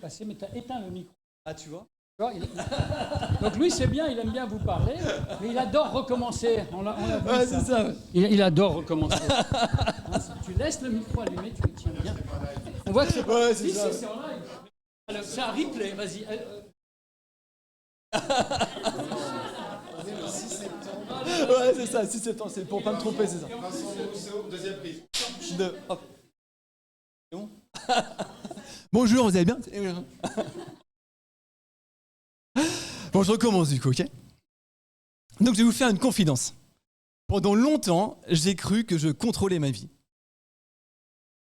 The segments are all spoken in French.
passer, mais tu as éteint le micro. Ah, tu vois? Donc lui, c'est bien, il aime bien vous parler, mais il adore recommencer. On l'a vu, Ouais, ça. c'est ça. Il adore recommencer. Hein, si tu laisses le micro allumé, tu le tiens bien. On voit que c'est pas... Ouais, c'est ça. Si, c'est en live. Alors, c'est un replay, vas-y. Ouais, c'est ça, 6 septembre, c'est pour pas me tromper, c'est ça. Deuxième prise. Hop. C'est bon? Bonjour, vous allez bien? Bon, je recommence du coup, ok? Donc, je vais vous faire une confidence. Pendant longtemps, j'ai cru que je contrôlais ma vie.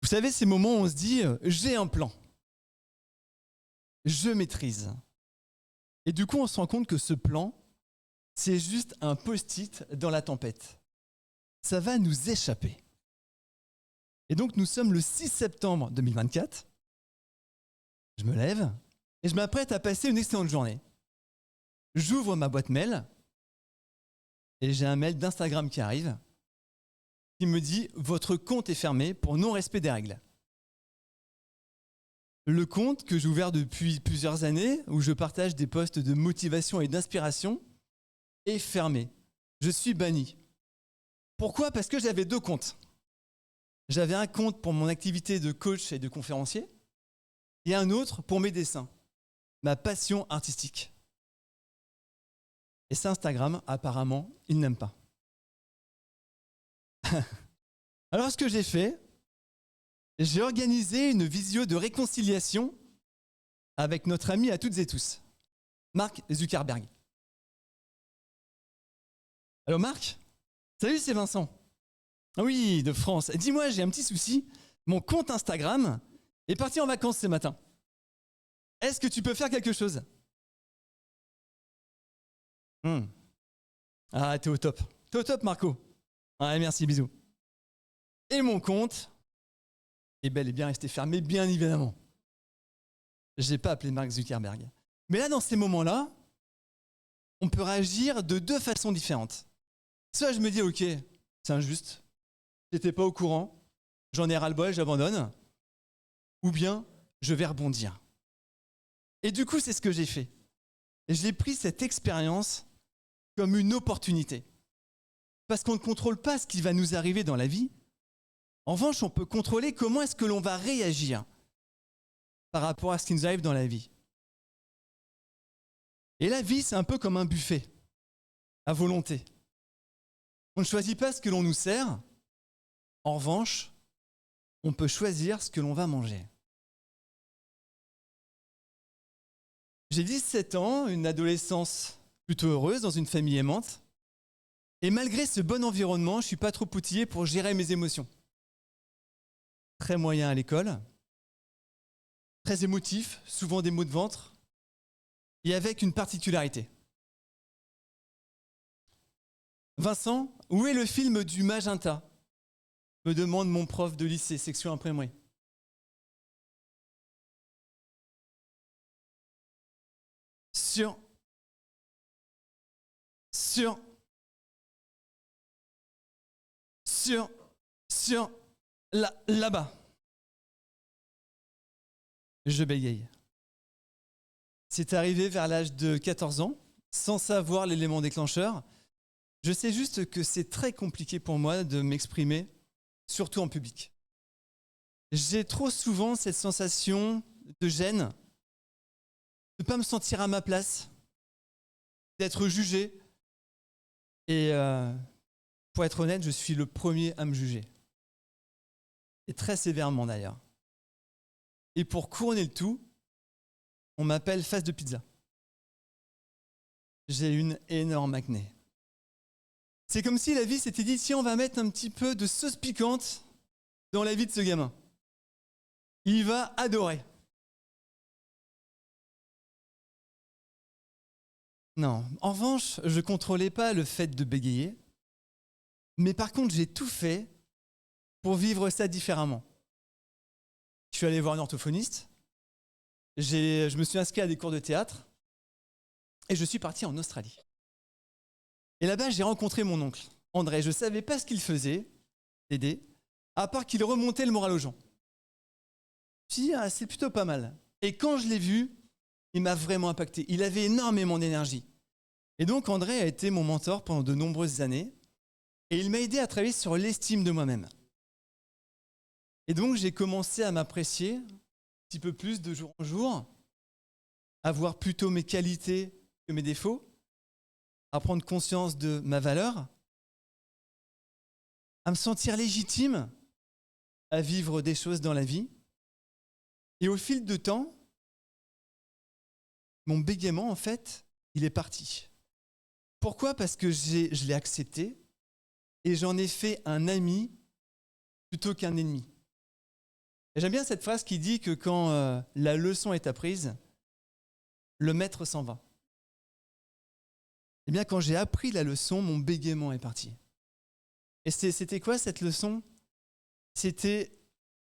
Vous savez, ces moments où on se dit « j'ai un plan ». Je maîtrise. Et du coup, on se rend compte que ce plan, c'est juste un post-it dans la tempête. Ça va nous échapper. Et donc, nous sommes le 6 septembre 2024. Je me lève et je m'apprête à passer une excellente journée. J'ouvre ma boîte mail et j'ai un mail d'Instagram qui arrive qui me dit « Votre compte est fermé pour non-respect des règles ». Le compte que j'ai ouvert depuis plusieurs années, où je partage des posts de motivation et d'inspiration, est fermé. Je suis banni. Pourquoi? Parce que j'avais 2 comptes. J'avais un compte pour mon activité de coach et de conférencier et un autre pour mes dessins, ma passion artistique. Et ça, Instagram, apparemment, il n'aime pas. Alors, ce que j'ai fait, j'ai organisé une visio de réconciliation avec notre ami à toutes et tous, Mark Zuckerberg. Allô Marc? Salut, c'est Vincent. Oui, de France. Dis-moi, j'ai un petit souci. Mon compte Instagram est parti en vacances ce matin. Est-ce que tu peux faire quelque chose? Ah, t'es au top. T'es au top, Marco. Ouais, merci, bisous. Et mon compte est bel et bien resté fermé, bien évidemment. J'ai pas appelé Mark Zuckerberg. Mais là, dans ces moments-là, on peut réagir de 2 façons différentes. Soit je me dis, ok, c'est injuste, j'étais pas au courant, j'en ai ras-le-bol, j'abandonne. Ou bien, je vais rebondir. Et du coup, c'est ce que j'ai fait. J'ai pris cette expérience comme une opportunité. Parce qu'on ne contrôle pas ce qui va nous arriver dans la vie. En revanche, on peut contrôler comment est-ce que l'on va réagir par rapport à ce qui nous arrive dans la vie. Et la vie, c'est un peu comme un buffet, à volonté. On ne choisit pas ce que l'on nous sert. En revanche, on peut choisir ce que l'on va manger. J'ai 17 ans, une adolescence plutôt heureuse dans une famille aimante. Et malgré ce bon environnement, je ne suis pas trop outillé pour gérer mes émotions. Très moyen à l'école, très émotif, souvent des maux de ventre, et avec une particularité. Vincent, où est le film du magenta? Me demande mon prof de lycée, section imprimerie. Sur là-bas. Je bégaye. C'est arrivé vers l'âge de 14 ans, sans savoir l'élément déclencheur. Je sais juste que c'est très compliqué pour moi de m'exprimer, surtout en public. J'ai trop souvent cette sensation de gêne, de ne pas me sentir à ma place, d'être jugé. Et pour être honnête, je suis le premier à me juger. Et très sévèrement d'ailleurs. Et pour couronner le tout, on m'appelle face de pizza. J'ai une énorme acné. C'est comme si la vie s'était dit, tiens, on va mettre un petit peu de sauce piquante dans la vie de ce gamin. Il va adorer. Non, en revanche, je ne contrôlais pas le fait de bégayer, mais par contre, j'ai tout fait pour vivre ça différemment. Je suis allé voir une orthophoniste, je me suis inscrit à des cours de théâtre et je suis parti en Australie. Et là-bas, j'ai rencontré mon oncle, André. Je ne savais pas ce qu'il faisait, Dédé, à part qu'il remontait le moral aux gens. Je me suis dit, ah, c'est plutôt pas mal. Et quand je l'ai vu, il m'a vraiment impacté. Il avait énormément d'énergie. Et donc André a été mon mentor pendant de nombreuses années. Et il m'a aidé à travailler sur l'estime de moi-même. Et donc j'ai commencé à m'apprécier un petit peu plus de jour en jour, à voir plutôt mes qualités que mes défauts, à prendre conscience de ma valeur, à me sentir légitime à vivre des choses dans la vie. Et au fil du temps, mon bégaiement, en fait, il est parti. Pourquoi ? Parce que je l'ai accepté et j'en ai fait un ami plutôt qu'un ennemi. Et j'aime bien cette phrase qui dit que quand la leçon est apprise, le maître s'en va. Eh bien, quand j'ai appris la leçon, mon bégaiement est parti. Et c'était quoi cette leçon ? C'était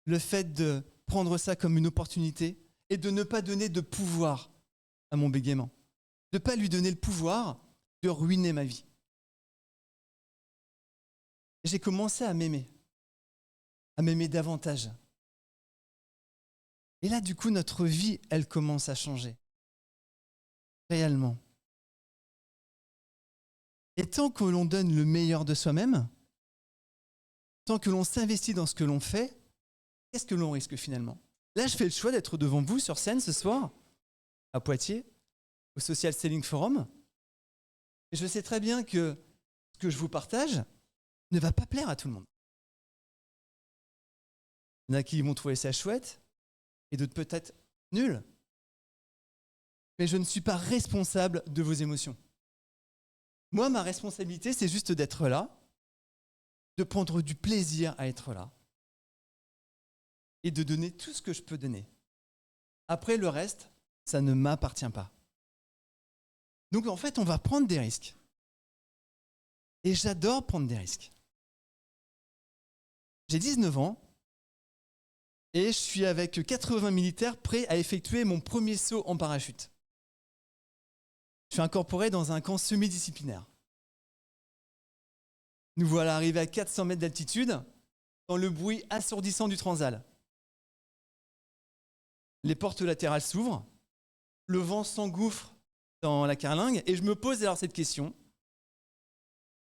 le fait de prendre ça comme une opportunité et de ne pas donner de pouvoir à mon bégaiement. De ne pas lui donner le pouvoir de ruiner ma vie. J'ai commencé à m'aimer davantage. Et là, du coup, notre vie, elle commence à changer. Réellement. Et tant que l'on donne le meilleur de soi-même, tant que l'on s'investit dans ce que l'on fait, qu'est-ce que l'on risque finalement ? Là, je fais le choix d'être devant vous sur scène ce soir, à Poitiers, au Social Selling Forum. Et je sais très bien que ce que je vous partage ne va pas plaire à tout le monde. Il y en a qui vont trouver ça chouette, et d'autres peut-être nuls. Mais je ne suis pas responsable de vos émotions. Moi, ma responsabilité, c'est juste d'être là, de prendre du plaisir à être là, et de donner tout ce que je peux donner. Après, le reste, ça ne m'appartient pas. Donc, en fait, on va prendre des risques. Et j'adore prendre des risques. J'ai 19 ans, et je suis avec 80 militaires prêts à effectuer mon premier saut en parachute. Je suis incorporé dans un camp semi-disciplinaire. Nous voilà arrivés à 400 mètres d'altitude, dans le bruit assourdissant du Transal. Les portes latérales s'ouvrent, le vent s'engouffre dans la carlingue, et je me pose alors cette question,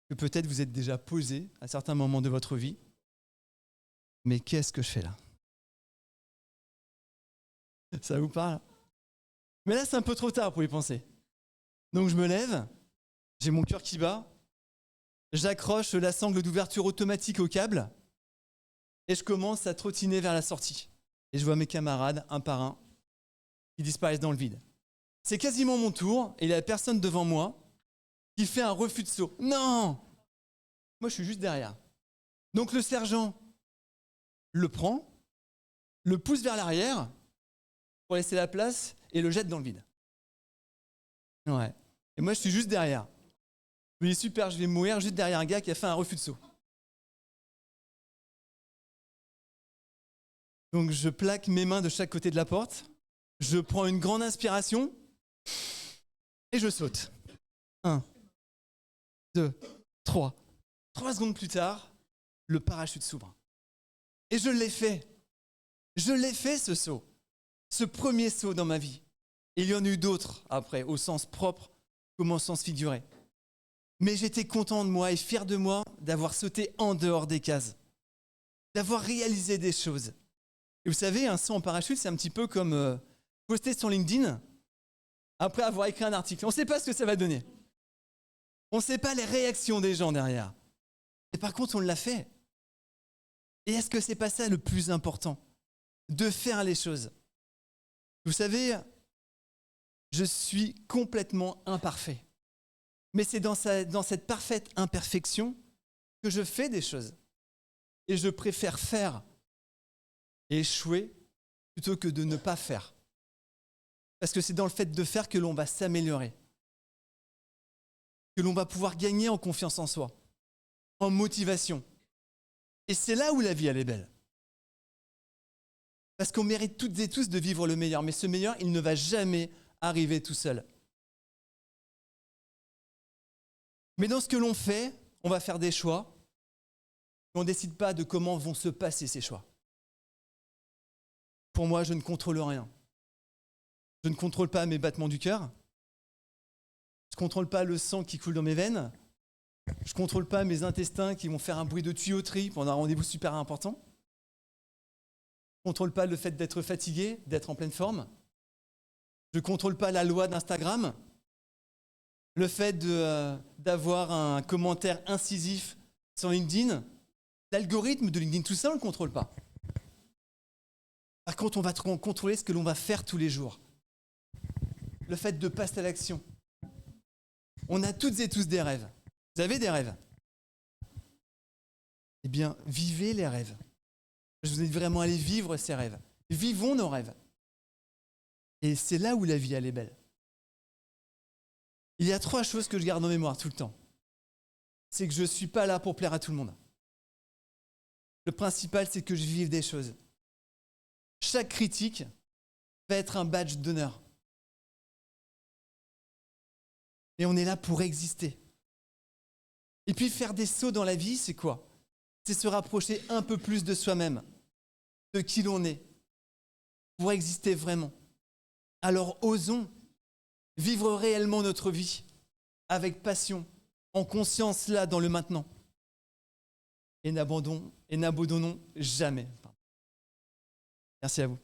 que peut-être vous êtes déjà posée à certains moments de votre vie. Mais qu'est-ce que je fais là ? Ça vous parle ? Mais là, c'est un peu trop tard pour y penser. Donc je me lève, j'ai mon cœur qui bat, j'accroche la sangle d'ouverture automatique au câble et je commence à trottiner vers la sortie. Et je vois mes camarades, un par un, qui disparaissent dans le vide. C'est quasiment mon tour et il n'y a personne devant moi qui fait un refus de saut. Non ! Moi, je suis juste derrière. Donc le sergent le prend, le pousse vers l'arrière pour laisser la place et le jette dans le vide. Ouais. Et moi, je suis juste derrière. Je me dis, super, je vais mourir juste derrière un gars qui a fait un refus de saut. Donc, je plaque mes mains de chaque côté de la porte. Je prends une grande inspiration et je saute. 1, 2, 3. 3 secondes plus tard, le parachute s'ouvre. Et je l'ai fait. Je l'ai fait, ce saut. Ce premier saut dans ma vie. Et il y en a eu d'autres après, au sens propre comme au sens figuré. Mais j'étais content de moi et fier de moi d'avoir sauté en dehors des cases, d'avoir réalisé des choses. Et vous savez, un saut en parachute, c'est un petit peu comme poster sur LinkedIn après avoir écrit un article. On ne sait pas ce que ça va donner. On ne sait pas les réactions des gens derrière. Et par contre, on l'a fait. Et est-ce que c'est pas ça le plus important ? De faire les choses. Vous savez, je suis complètement imparfait. Mais c'est dans cette parfaite imperfection que je fais des choses. Et je préfère faire et échouer plutôt que de ne pas faire. Parce que c'est dans le fait de faire que l'on va s'améliorer. Que l'on va pouvoir gagner en confiance en soi, en motivation. Et c'est là où la vie, elle est belle. Parce qu'on mérite toutes et tous de vivre le meilleur. Mais ce meilleur, il ne va jamais arriver tout seul. Mais dans ce que l'on fait, on va faire des choix. On ne décide pas de comment vont se passer ces choix. Pour moi, je ne contrôle rien. Je ne contrôle pas mes battements du cœur. Je ne contrôle pas le sang qui coule dans mes veines. Je ne contrôle pas mes intestins qui vont faire un bruit de tuyauterie pendant un rendez-vous super important. Je ne contrôle pas le fait d'être fatigué, d'être en pleine forme. Je ne contrôle pas la loi d'Instagram. Le fait d'avoir un commentaire incisif sur LinkedIn. L'algorithme de LinkedIn, tout ça, on ne le contrôle pas. Par contre, on va contrôler ce que l'on va faire tous les jours. Le fait de passer à l'action. On a toutes et tous des rêves. Vous avez des rêves? Eh bien, vivez les rêves. Je vous invite vraiment à aller vivre ces rêves. Vivons nos rêves. Et c'est là où la vie, elle est belle. Il y a 3 choses que je garde en mémoire tout le temps. C'est que je ne suis pas là pour plaire à tout le monde. Le principal, c'est que je vive des choses. Chaque critique va être un badge d'honneur. Et on est là pour exister. Et puis faire des sauts dans la vie, c'est quoi? C'est se rapprocher un peu plus de soi-même, de qui l'on est, pour exister vraiment. Alors osons vivre réellement notre vie, avec passion, en conscience là, dans le maintenant. Et n'abandonnons jamais. Merci à vous.